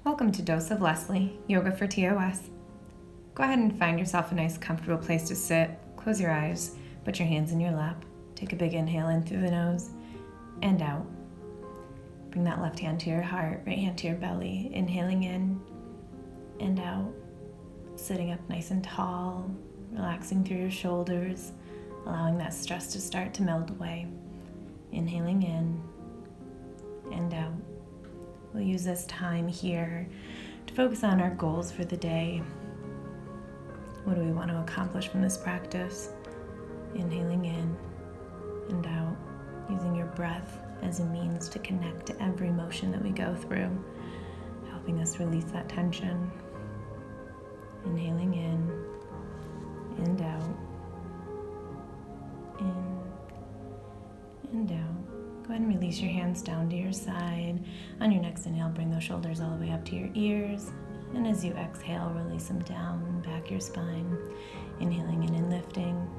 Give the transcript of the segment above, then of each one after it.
Welcome to Dose of Leslie, Yoga for TOS. Go ahead and find yourself a nice comfortable place to sit. Close your eyes, put your hands in your lap. Take a big inhale in through the nose and out. Bring that left hand to your heart, right hand to your belly. Inhaling in and out. Sitting up nice and tall, relaxing through your shoulders, allowing that stress to start to melt away. Inhaling in and out. We'll use this time here to focus on our goals for the day. What do we want to accomplish from this practice? Inhaling in and out, using your breath as a means to connect to every motion that we go through, helping us release that tension. Inhaling in and out, in and out. Go ahead and release your hands down to your side. On your next inhale, bring those shoulders all the way up to your ears. And as you exhale, release them down, back your spine. Inhaling in and lifting.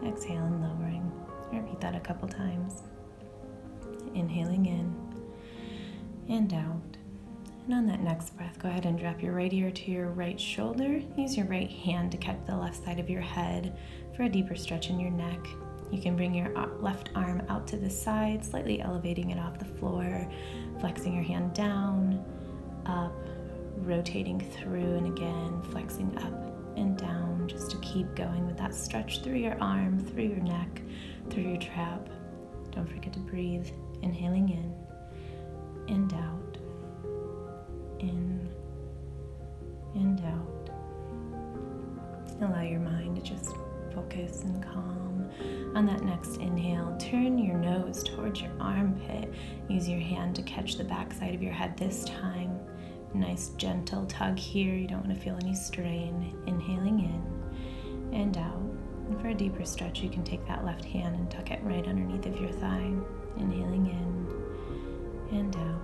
Exhale and lowering. Repeat that a couple times. Inhaling in and out. And on that next breath, go ahead and drop your right ear to your right shoulder. Use your right hand to catch the left side of your head for a deeper stretch in your neck. You can bring your left arm out to the side, slightly elevating it off the floor, flexing your hand down, up, rotating through, and again, flexing up and down, just to keep going with that stretch through your arm, through your neck, through your trap. Don't forget to breathe. Inhaling in and out, in and out. Allow your mind to just focus and calm. On that next inhale, turn your nose towards your armpit. Use your hand to catch the back side of your head this time. Nice gentle tug here. You don't want to feel any strain. Inhaling in and out. And for a deeper stretch, you can take that left hand and tuck it right underneath of your thigh. Inhaling in and out.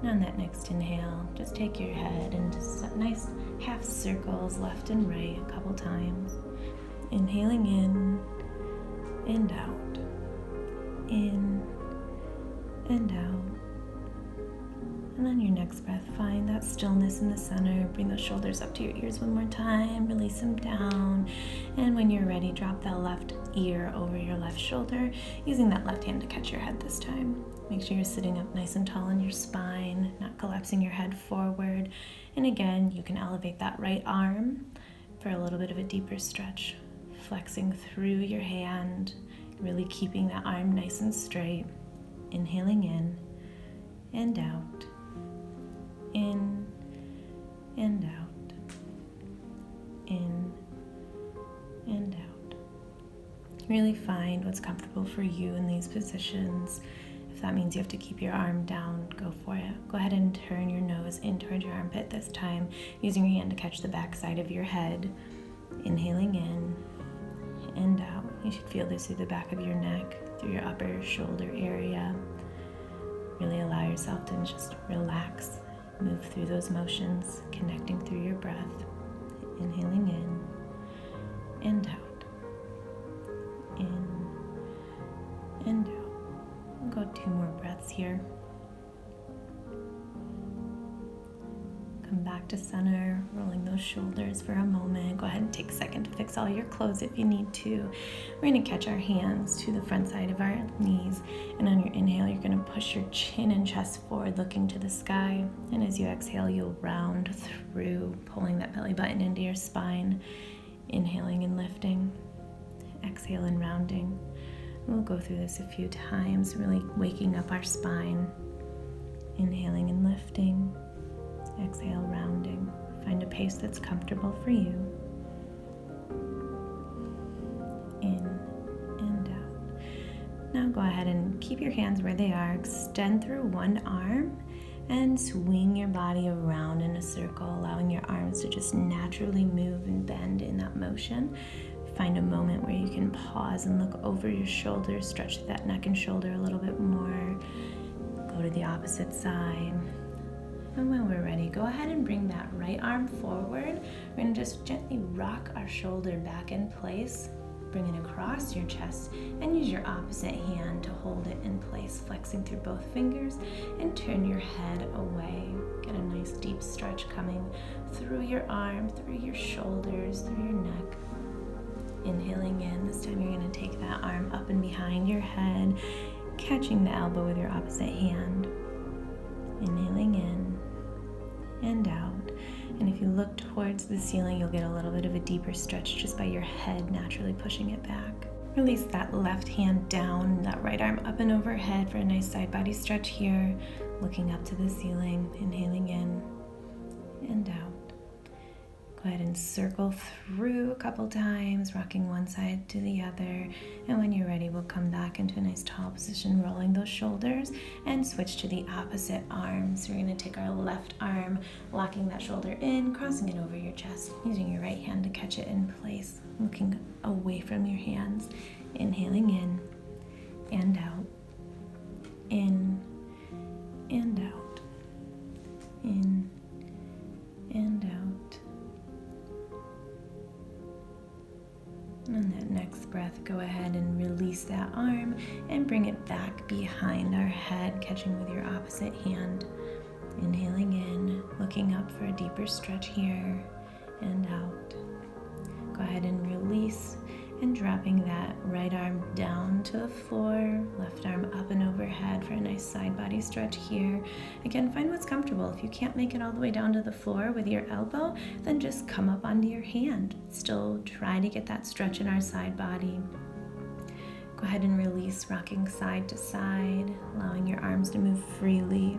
And on that next inhale, just take your head and just nice half circles left and right a couple times. Inhaling in and out, in and out. And on your next breath, find that stillness in the center. Bring those shoulders up to your ears one more time, release them down. And when you're ready, drop that left ear over your left shoulder, using that left hand to catch your head this time. Make sure you're sitting up nice and tall in your spine, not collapsing your head forward. And again, you can elevate that right arm for a little bit of a deeper stretch. Flexing through your hand, really keeping that arm nice and straight. Inhaling in and out, in and out, in and out. Really find what's comfortable for you in these positions. If that means you have to keep your arm down, go for it. Go ahead and turn your nose in towards your armpit this time, using your hand to catch the back side of your head. Inhaling in and out. You should feel this through the back of your neck, through your upper shoulder area. Really allow yourself to just relax, move through those motions, connecting through your breath. Inhaling in and out, in and out. We'll go 2 more breaths here. Come back to center, rolling those shoulders for a moment. Go ahead and take a second to fix all your clothes if you need to. We're going to catch our hands to the front side of our knees. And on your inhale, you're going to push your chin and chest forward, looking to the sky. And as you exhale, you'll round through, pulling that belly button into your spine. Inhaling and lifting. Exhale and rounding. We'll go through this a few times, really waking up our spine. Inhaling and lifting. Exhale, rounding. Find a pace that's comfortable for you. In and out. Now go ahead and keep your hands where they are. Extend through one arm and swing your body around in a circle, allowing your arms to just naturally move and bend in that motion. Find a moment where you can pause and look over your shoulders, stretch that neck and shoulder a little bit more. Go to the opposite side. And when we're ready, go ahead and bring that right arm forward. We're going to just gently rock our shoulder back in place. Bring it across your chest and use your opposite hand to hold it in place, flexing through both fingers, and turn your head away. Get a nice deep deep stretch coming through your arm, through your shoulders, through your neck. Inhaling in. This time you're going to take that arm up and behind your head, catching the elbow with your opposite hand. Inhaling in and out. And if you look towards the ceiling, you'll get a little bit of a deeper stretch just by your head naturally pushing it back. Release that left hand down, that right arm up and overhead for a nice side body stretch here. Looking up to the ceiling, inhaling in and out. Go ahead and circle through a couple times, rocking one side to the other. And when you're ready, we'll come back into a nice tall position, rolling those shoulders, and switch to the opposite arm. So we're going to take our left arm, locking that shoulder in, crossing it over your chest, using your right hand to catch it in place, looking away from your hands. Inhaling in and out, in and out, in and out. On that next breath, go ahead and release that arm and bring it back behind our head, catching with your opposite hand. Inhaling in, looking up for a deeper stretch here and out. Go ahead and release and dropping that right arm down to the floor, left arm up and overhead for a nice side body stretch here. Again, find what's comfortable. If you can't make it all the way down to the floor with your elbow, then just come up onto your hand. Still try to get that stretch in our side body. Go ahead and release, rocking side to side, allowing your arms to move freely.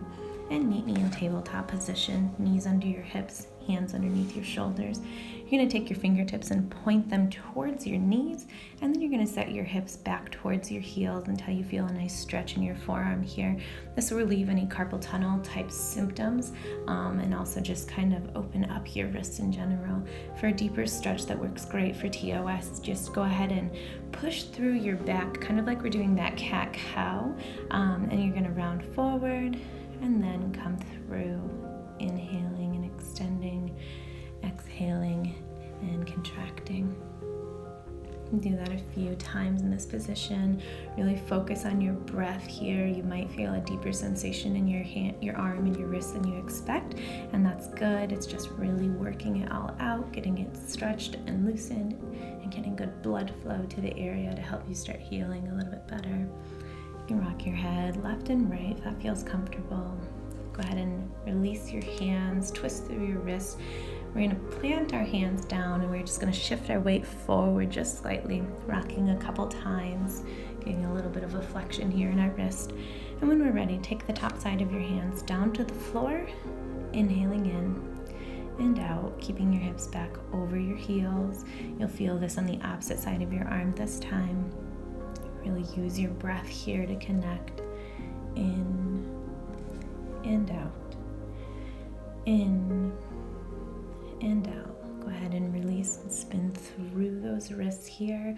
And meet me in tabletop position, knees under your hips, hands underneath your shoulders. You're going to take your fingertips and point them towards your knees, and then you're going to set your hips back towards your heels until you feel a nice stretch in your forearm here. This will relieve any carpal tunnel type symptoms, and also just kind of open up your wrists in general. For a deeper stretch that works great for TOS, just go ahead and push through your back, kind of like we're doing that cat-cow, and you're going to round forward and then come through, inhaling and extending, exhaling and contracting. Do that a few times in this position. Really focus on your breath here. You might feel a deeper sensation in your hand, your arm and your wrist than you expect, and that's good. It's just really working it all out, getting it stretched and loosened, and getting good blood flow to the area to help you start healing a little bit better. You can rock your head left and right if that feels comfortable. Go ahead and release your hands, twist through your wrists. We're going to plant our hands down and we're just going to shift our weight forward just slightly, rocking a couple times, getting a little bit of a flexion here in our wrist. And when we're ready, take the top side of your hands down to the floor, inhaling in and out, keeping your hips back over your heels. You'll feel this on the opposite side of your arm this time. Really use your breath here to connect. In and out. In and out. Go ahead and release and spin through those wrists here.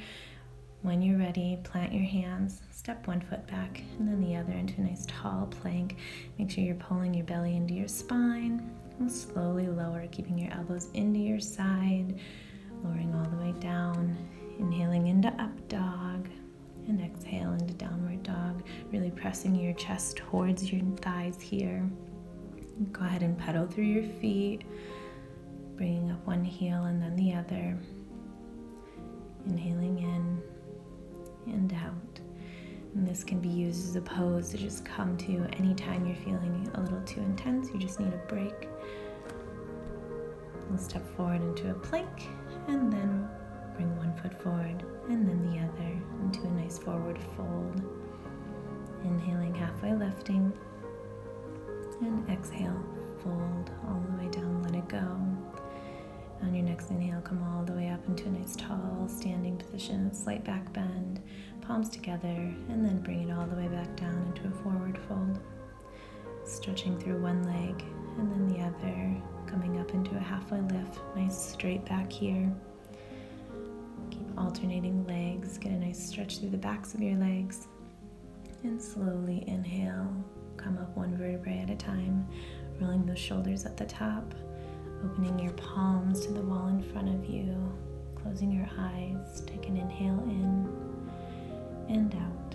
When you're ready, plant your hands, step one foot back and then the other into a nice tall plank. Make sure you're pulling your belly into your spine. And slowly lower, keeping your elbows into your side, lowering all the way down, inhaling into up dog. And exhale into downward dog, really pressing your chest towards your thighs here. Go ahead and pedal through your feet, bringing up one heel and then the other. Inhaling in and out. And this can be used as a pose to just come to anytime you're feeling a little too intense. You just need a break. We'll step forward into a plank and then bring one foot forward and then the other into a nice forward fold. Inhaling, halfway lifting, and exhale, fold all the way down, let it go. On your next inhale, come all the way up into a nice tall standing position, slight back bend, palms together, and then bring it all the way back down into a forward fold. Stretching through one leg and then the other, coming up into a halfway lift, nice straight back here. Alternating legs, get a nice stretch through the backs of your legs, and slowly inhale, come up one vertebrae at a time, rolling those shoulders at the top, opening your palms to the wall in front of you, closing your eyes, take an inhale in and out,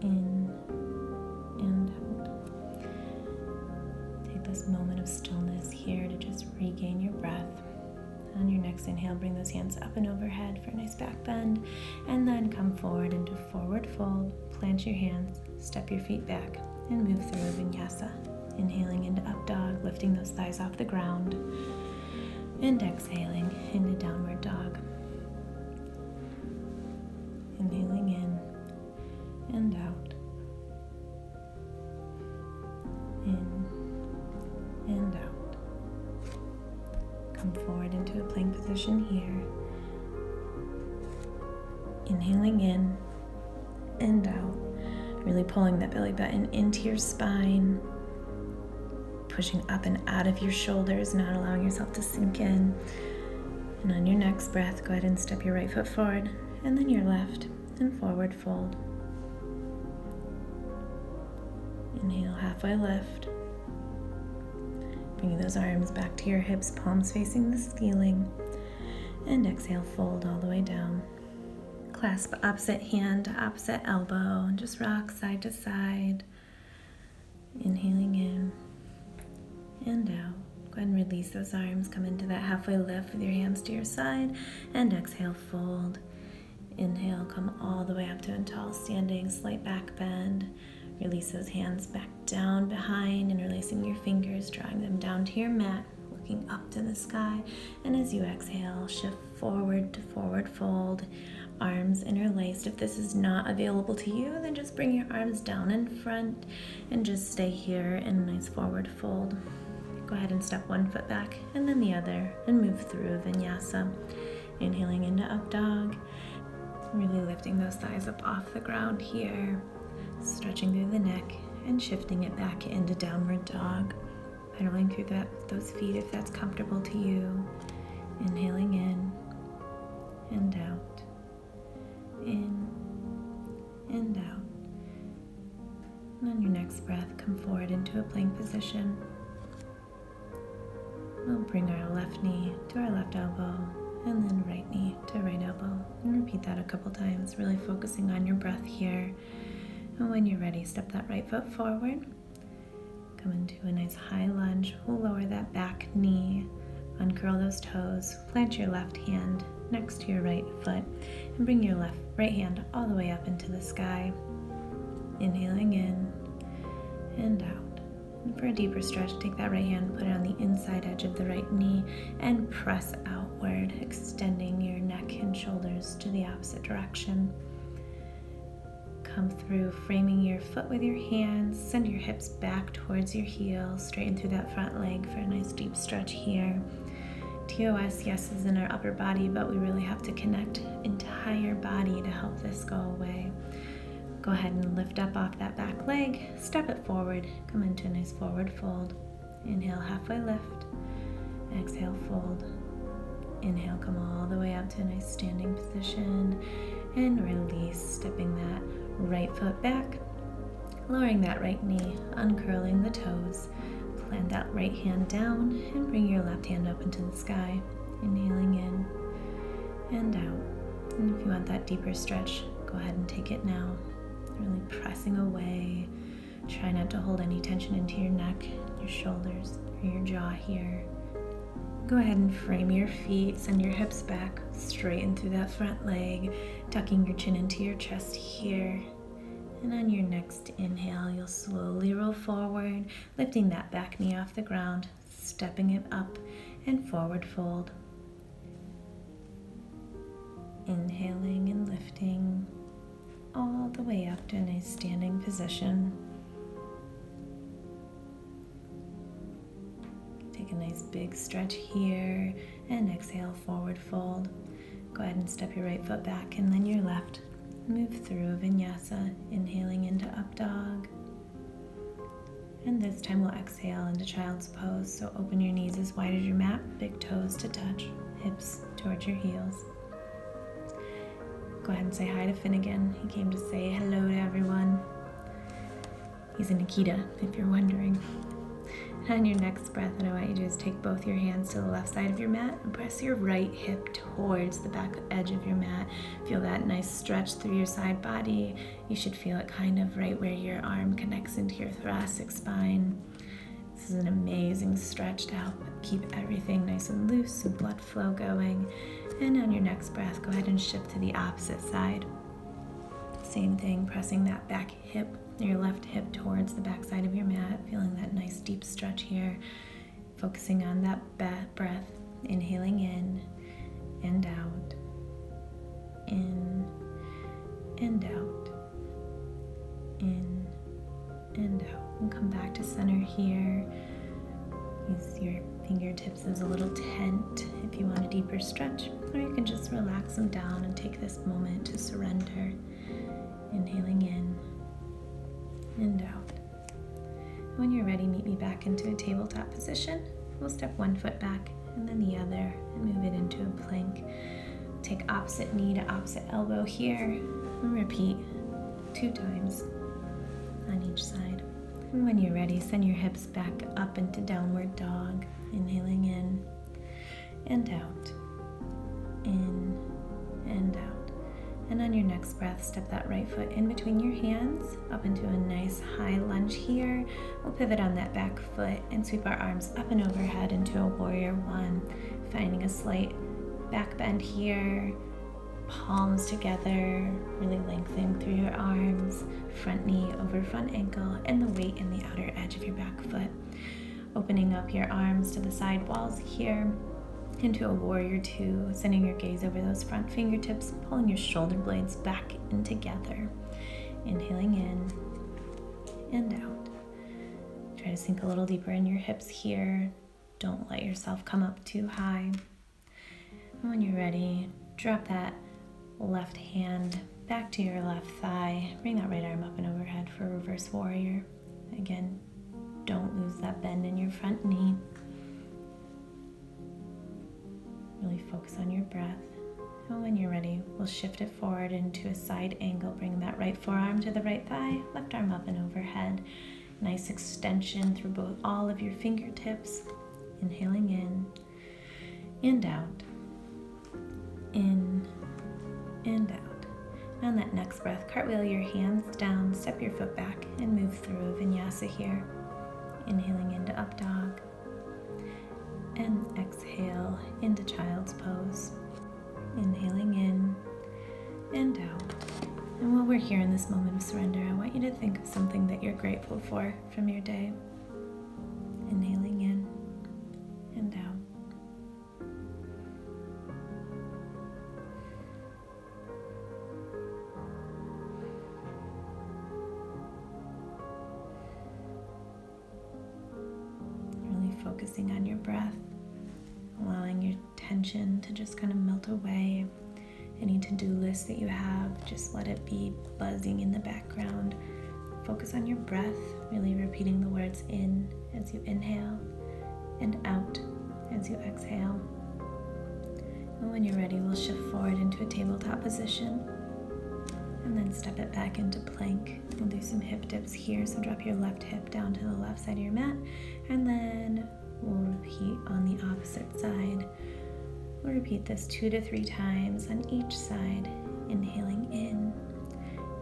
in and out. Take this moment of stillness next inhale, bring those hands up and overhead for a nice back bend. And then come forward into forward fold. Plant your hands, step your feet back, and move through a vinyasa. Inhaling into up dog, lifting those thighs off the ground. And exhaling into downward dog. Inhaling in and out. In and out. Come forward into a plank position here. Inhaling in and out. Really pulling that belly button into your spine. Pushing up and out of your shoulders, not allowing yourself to sink in. And on your next breath, go ahead and step your right foot forward, and then your left, and forward fold. Inhale, halfway lift. Bringing those arms back to your hips, palms facing the ceiling. And exhale, fold all the way down. Clasp opposite hand to opposite elbow, and just rock side to side. Inhaling in and out. Go ahead and release those arms. Come into that halfway lift with your hands to your side. And exhale, fold. Inhale, come all the way up to a tall standing, slight back bend. Release those hands back down behind and releasing your fingers, drawing them down to your mat, looking up to the sky. And as you exhale, shift forward to forward fold. Arms interlaced. If this is not available to you, then just bring your arms down in front and just stay here in a nice forward fold. Go ahead and step one foot back and then the other and move through vinyasa. Inhaling into up dog. Really lifting those thighs up off the ground here. Stretching through the neck and shifting it back into downward dog. Pedaling through those feet if that's comfortable to you. Inhaling in and out. In and out. And on your next breath, come forward into a plank position. We'll bring our left knee to our left elbow and then right knee to right elbow. And repeat that a couple times, really focusing on your breath here. And when you're ready, step that right foot forward. Come into a nice high lunge. We'll lower that back knee, uncurl those toes, plant your left hand next to your right foot, and bring your right hand all the way up into the sky. Inhaling in and out. And for a deeper stretch, take that right hand, put it on the inside edge of the right knee, and press outward, extending your neck and shoulders to the opposite direction. Come through, framing your foot with your hands. Send your hips back towards your heels. Straighten through that front leg for a nice deep stretch here. TOS, yes, is in our upper body, but we really have to connect entire body to help this go away. Go ahead and lift up off that back leg. Step it forward. Come into a nice forward fold. Inhale, halfway lift. Exhale, fold. Inhale, come all the way up to a nice standing position. And release, stepping that right foot back, lowering that right knee, uncurling the toes, plant that right hand down, and bring your left hand up into the sky. Inhaling in and out. And if you want that deeper stretch, go ahead and take it now. Really pressing away. Try not to hold any tension into your neck, your shoulders, or your jaw here. Go ahead and frame your feet, send your hips back, straighten through that front leg, tucking your chin into your chest here. And on your next inhale, you'll slowly roll forward, lifting that back knee off the ground, stepping it up and forward fold. Inhaling and lifting all the way up to a nice standing position. Take a nice big stretch here and exhale, forward fold. Go ahead and step your right foot back and then your left. Move through vinyasa, inhaling into up dog. And this time we'll exhale into child's pose. So open your knees as wide as your mat, big toes to touch, hips towards your heels. Go ahead and say hi to Finnegan. He came to say hello to everyone. He's a Nikita, if you're wondering. And on your next breath, what I want you to do is take both your hands to the left side of your mat and press your right hip towards the back edge of your mat. Feel that nice stretch through your side body. You should feel it kind of right where your arm connects into your thoracic spine. This is an amazing stretch to help keep everything nice and loose and blood flow going. And on your next breath, go ahead and shift to the opposite side. Same thing, pressing that back hip, your left hip towards the back side of your mat, feeling that nice deep stretch here. Focusing on that breath, inhaling in and out, in and out, in and out. And come back to center here. Use your fingertips as a little tent if you want a deeper stretch, or you can just relax them down and take this moment to surrender. Inhaling in and out. When you're ready, meet me back into a tabletop position. We'll step one foot back and then the other and move it into a plank. Take opposite knee to opposite elbow here and repeat 2 times on each side. And when you're ready, send your hips back up into downward dog. Inhaling in and out, in and out. And on your next breath, step that right foot in between your hands, up into a nice high lunge here. We'll pivot on that back foot and sweep our arms up and overhead into a warrior one, finding a slight back bend here, palms together, really lengthening through your arms, front knee over front ankle, and the weight in the outer edge of your back foot. Opening up your arms to the side walls here, into a warrior two, sending your gaze over those front fingertips, pulling your shoulder blades back in together. Inhaling in and out. Try to sink a little deeper in your hips here. Don't let yourself come up too high. And when you're ready, drop that left hand back to your left thigh. Bring that right arm up and overhead for reverse warrior. Again, don't lose that bend in your front knee. Really focus on your breath. And when you're ready, we'll shift it forward into a side angle. Bring that right forearm to the right thigh, left arm up and overhead. Nice extension through all of your fingertips. Inhaling in and out. In and out. On that next breath, cartwheel your hands down, step your foot back, and move through vinyasa here. Inhaling into up dog. And exhale into child's pose. Inhaling in and out. And while we're here in this moment of surrender, I want you to think of something that you're grateful for from your day. Inhaling in and out. Really focusing on your breath. Allowing your tension to just kind of melt away. Any to-do list that you have, just let it be buzzing in the background. Focus on your breath, really repeating the words in as you inhale and out as you exhale. And when you're ready, we'll shift forward into a tabletop position and then step it back into plank. We'll do some hip dips here, so drop your left hip down to the left side of your mat, and then we'll repeat on the opposite side. We'll repeat this 2 to 3 times on each side, inhaling in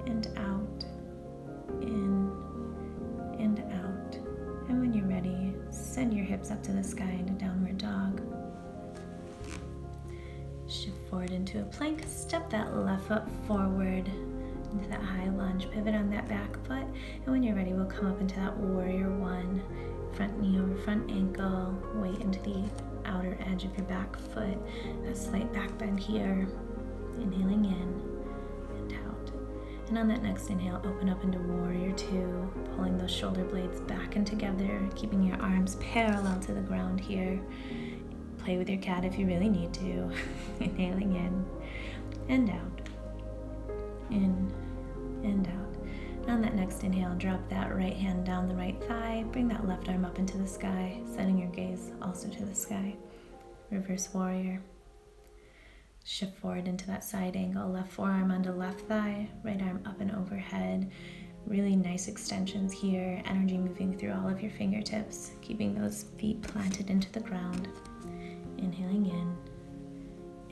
and out, in and out. And when you're ready, send your hips up to the sky into downward dog. Shift forward into a plank, step that left foot forward into that high lunge, pivot on that back foot, and when you're ready, we'll come up into that warrior one. Front knee over front ankle, weight into the outer edge of your back foot, a slight back bend here, inhaling in and out. And on that next inhale, open up into warrior two, pulling those shoulder blades back and together, keeping your arms parallel to the ground here. Play with your cat if you really need to. Inhaling in and out, in and out. On that next inhale, drop that right hand down the right thigh, bring that left arm up into the sky, sending your gaze also to the sky. Reverse warrior. Shift forward into that side angle, left forearm onto left thigh, right arm up and overhead. Really nice extensions here, energy moving through all of your fingertips, keeping those feet planted into the ground. Inhaling in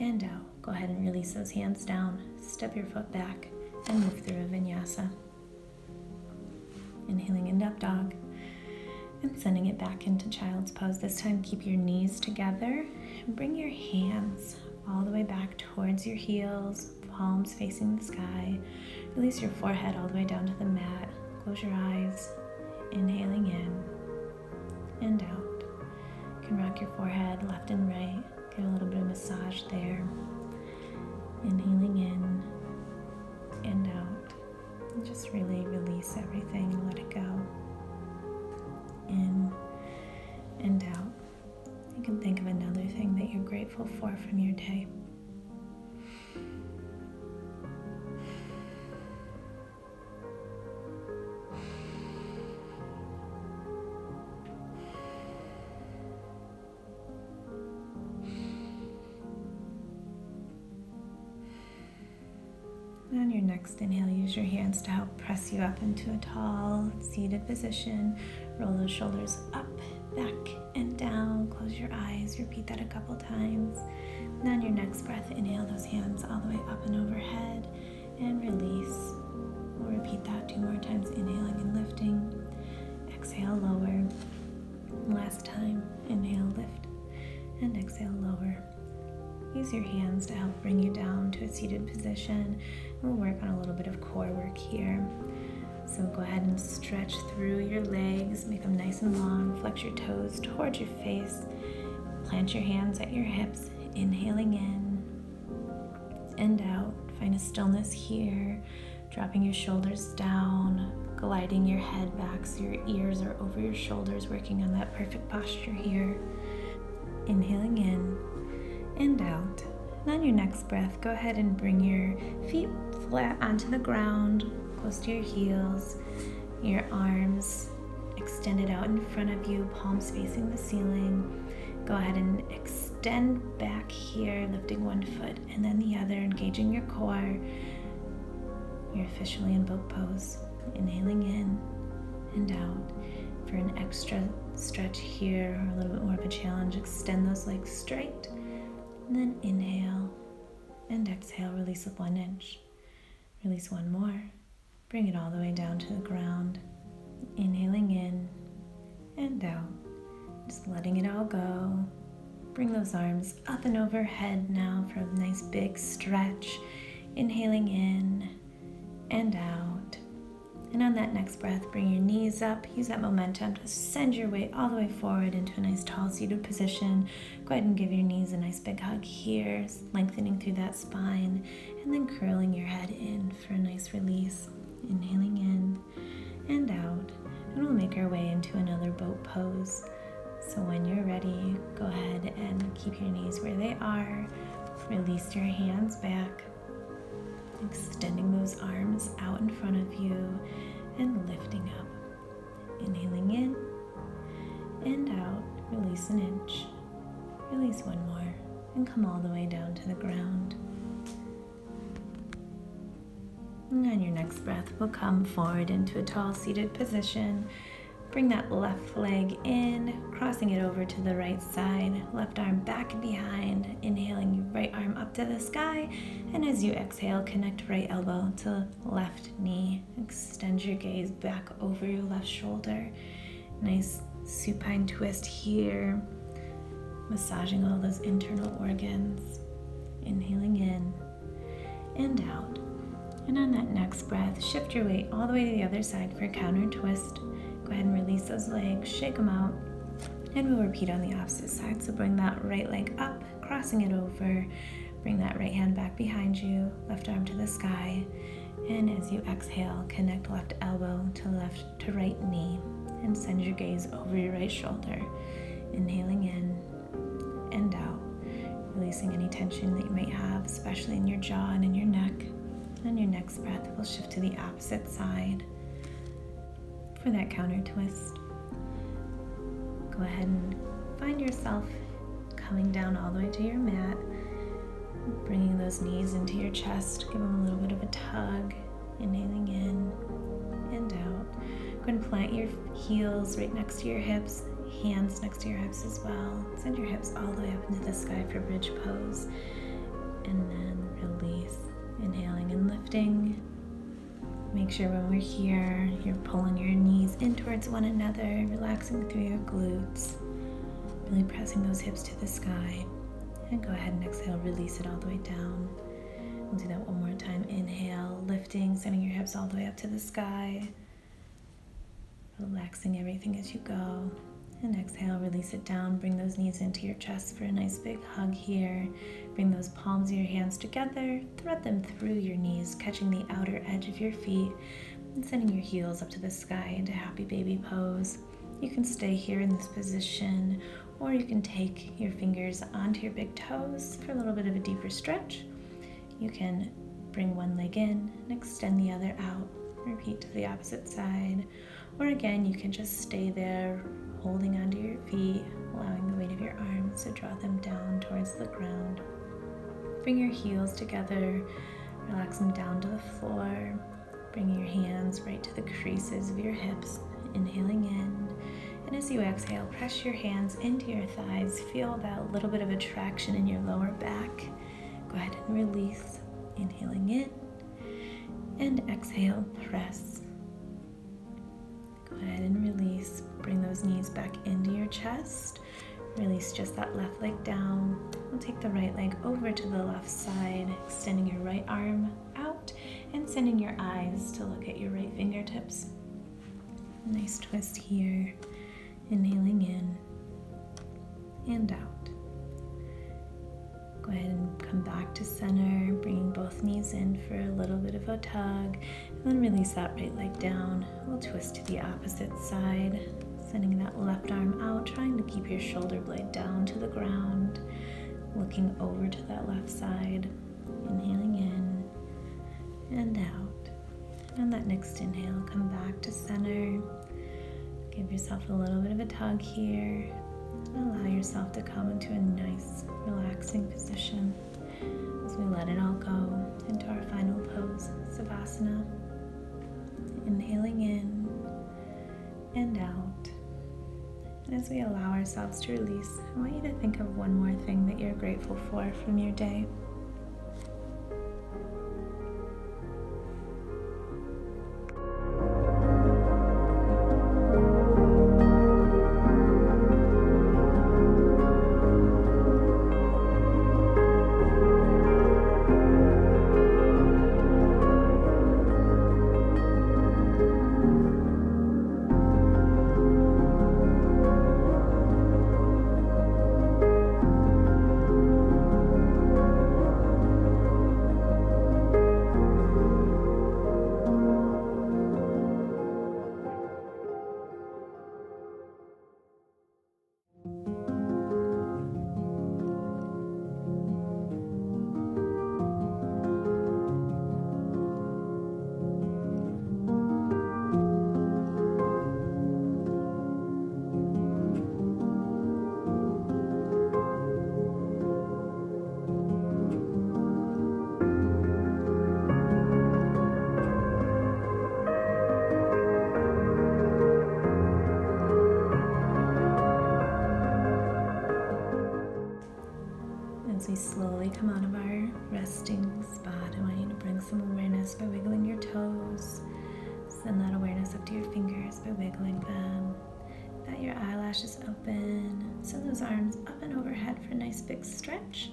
and out. Go ahead and release those hands down, step your foot back, and move through a vinyasa. Inhaling into up dog. And sending it back into child's pose. This time keep your knees together and bring your hands all the way back towards your heels, palms facing the sky. Release your forehead all the way down to the mat. Close your eyes, inhaling in and out. You can rock your forehead left and right, get a little bit of massage there. Inhaling in and out. And just really release everything and let it go. In and out. You can think of another thing that you're grateful for from your day. On your next inhale, use your hands to help press you up into a tall, seated position. Roll those shoulders up, back, and down. Close your eyes. Repeat that a couple times. And on your next breath, inhale those hands all the way up and overhead, and release. We'll repeat that 2 more times, inhaling and lifting. Exhale, lower. Last time, inhale, lift, and exhale, lower. Use your hands to help bring you down to a seated position. We'll work on a little bit of core work here. So go ahead and stretch through your legs, make them nice and long. Flex your toes towards your face. Plant your hands at your hips, inhaling in and out. Find a stillness here, dropping your shoulders down, gliding your head back so your ears are over your shoulders, working on that perfect posture here. Inhaling in and out. And on your next breath, go ahead and bring your feet flat onto the ground, close to your heels, your arms extended out in front of you, palms facing the ceiling. Go ahead and extend back here, lifting one foot and then the other, engaging your core. You're officially in boat pose. Inhaling in and out. For an extra stretch here, or a little bit more of a challenge, extend those legs straight. And then inhale and exhale, release with 1 inch. Release 1 more. Bring it all the way down to the ground. Inhaling in and out. Just letting it all go. Bring those arms up and overhead now for a nice big stretch. Inhaling in and out. And on that next breath, bring your knees up. Use that momentum to send your weight all the way forward into a nice tall seated position. Go ahead and give your knees a nice big hug here, lengthening through that spine, and then curling your head in for a nice release. Inhaling in and out. And we'll make our way into another boat pose. So when you're ready, go ahead and keep your knees where they are. Release your hands back, extending those arms out in front of you and lifting up. Inhaling in and out. Release 1 inch. Release 1 more and come all the way down to the ground. And on your next breath, we'll come forward into a tall seated position. Bring that left leg in, crossing it over to the right side, left arm back and behind, inhaling your right arm up to the sky, and as you exhale, connect right elbow to left knee. Extend your gaze back over your left shoulder. Nice supine twist here, massaging all those internal organs. Inhaling in and out. And on that next breath, shift your weight all the way to the other side for a counter twist. Go ahead and release those legs, shake them out, and we'll repeat on the opposite side. So bring that right leg up, crossing it over, bring that right hand back behind you, left arm to the sky, and as you exhale, connect left elbow to left to right knee, and send your gaze over your right shoulder. Inhaling in and out, releasing any tension that you might have, especially in your jaw and in your neck. On your next breath, we'll shift to the opposite side. For that counter twist, go ahead and find yourself coming down all the way to your mat, bringing those knees into your chest. Give them a little bit of a tug, inhaling in and out. Go ahead and plant your heels right next to your hips, hands next to your hips as well. Send your hips all the way up into the sky for bridge pose, and then release, inhaling and lifting. Make sure when we're here, you're pulling your knees in towards one another, relaxing through your glutes, really pressing those hips to the sky. And go ahead and exhale, release it all the way down. We'll do that one more time. Inhale, lifting, sending your hips all the way up to the sky. Relaxing everything as you go. And exhale, release it down. Bring those knees into your chest for a nice big hug here. Bring those palms of your hands together. Thread them through your knees, catching the outer edge of your feet and sending your heels up to the sky into happy baby pose. You can stay here in this position, or you can take your fingers onto your big toes for a little bit of a deeper stretch. You can bring one leg in and extend the other out. Repeat to the opposite side. Or again, you can just stay there, holding onto your feet, allowing the weight of your arms to draw them down towards the ground. Bring your heels together, relax them down to the floor. Bring your hands right to the creases of your hips, inhaling in. And as you exhale, press your hands into your thighs. Feel that little bit of a traction in your lower back. Go ahead and release, inhaling in. And exhale, press. Go ahead and release. Bring those knees back into your chest. Release just that left leg down. We'll take the right leg over to the left side, extending your right arm out and sending your eyes to look at your right fingertips. Nice twist here. Inhaling in and out. Go ahead and come back to center, bringing both knees in for a little bit of a tug, and then release that right leg down. We'll twist to the opposite side, sending that left arm out, trying to keep your shoulder blade down to the ground, looking over to that left side, inhaling in and out. On that next inhale, come back to center. Give yourself a little bit of a tug here. Allow yourself to come into a nice, relaxing position as we let it all go into our final pose, Savasana. Inhaling in and out. And as we allow ourselves to release, I want you to think of one more thing that you're grateful for from your day. As we slowly come out of our resting spot, I want you to bring some awareness by wiggling your toes. Send that awareness up to your fingers by wiggling them. Bat your eyelashes open. Send those arms up and overhead for a nice big stretch.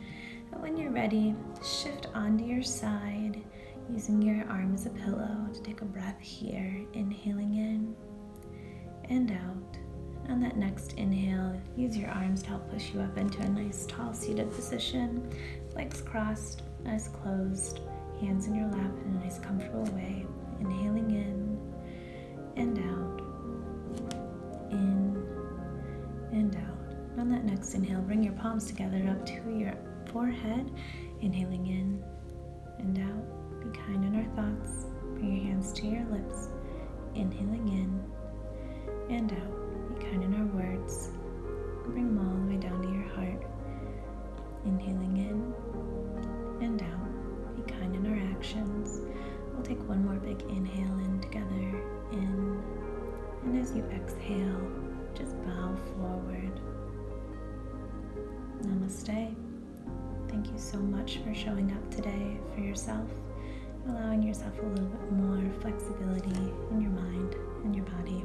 And when you're ready, shift onto your side, using your arm as a pillow to take a breath here. Inhaling in and out. On that next inhale, use your arms to help push you up into a nice tall seated position. Legs crossed, eyes closed, hands in your lap in a nice comfortable way. Inhaling in and out, in and out. On that next inhale, bring your palms together up to your forehead. Inhaling in and out. Be kind in our thoughts. Bring your hands to your lips. Inhaling in and out. Be kind in our words. Bring them all the way down to your heart. Inhaling in and out. Be kind in our actions. We'll take one more big inhale in together. In. And as you exhale, just bow forward. Namaste. Thank you so much for showing up today for yourself. allowing yourself a little bit more flexibility in your mind and your body.